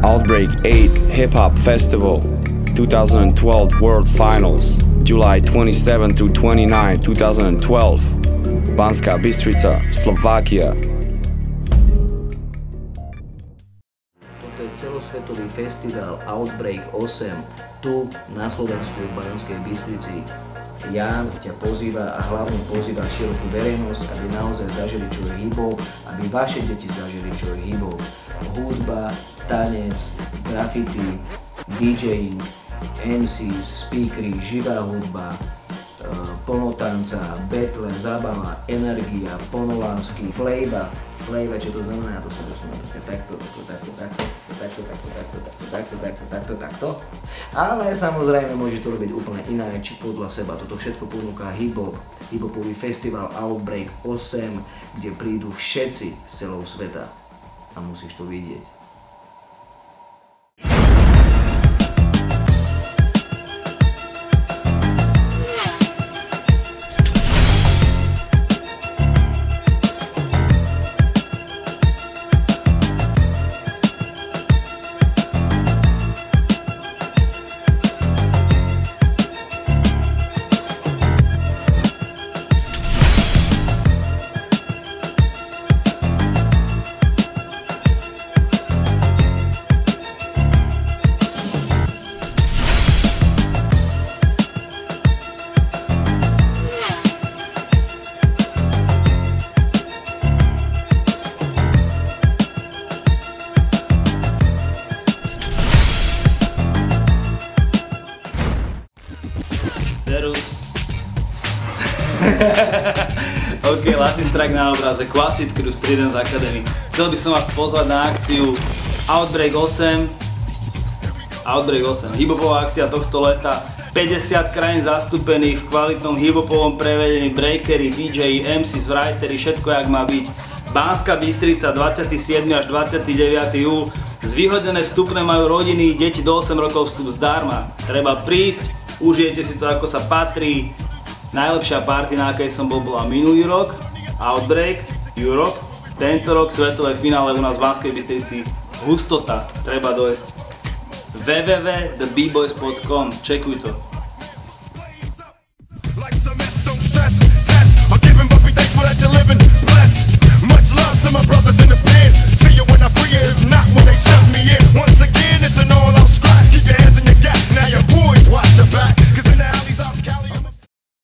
Outbreak 8 Hip Hop Festival 2012 World Finals July 27 through 29, 2012 Banská Bystrica, Slovakia. Toto je celosvetový festival Outbreak 8 tu na Slovensku v Banskej Bystrici. Ján ťa pozýva a hlavne pozýva širokú verejnosť, aby naozaj zažili, čo je hip-hop, aby vaše deti zažili, čo je hip-hop. Hudba, tanec, graffiti, DJing, MCs, speakery, živá hudba, plno tanca, battle, zábava, energia, plno lásky, flejba. Flejba, čo to znamená? To sú takto. Ale samozrejme môže to robiť úplne inak, či podľa seba. Toto všetko ponúka hip-hop, hip-hopový festival Outbreak 8, kde prídu všetci z celého sveta a musíš to vidieť. OK, Laci Strak na obraze, Quacid Crew, Stridens Academy. Chcel by som vás pozvať na akciu Outbreak 8. Hip-hopová akcia tohto leta. 50 krajín zastúpených v kvalitnom hip-hopovom prevedení, breakery, DJ, MCs, writery, všetko jak má byť. Banská Bystrica, 27. až 29. júl. Zvýhodnené vstupné majú rodiny, deti do 8 rokov vstup zdarma. Treba prísť, užijete si to ako sa patrí. Najlepšia party, na akej som bol, bola minulý rok, Outbreak, Europe. Tento rok svetové finále u nás v Banskej Bystrici. Hustota, treba dojsť. www.thebboys.com, čekuj to. Much love to my brothers in the pen. See you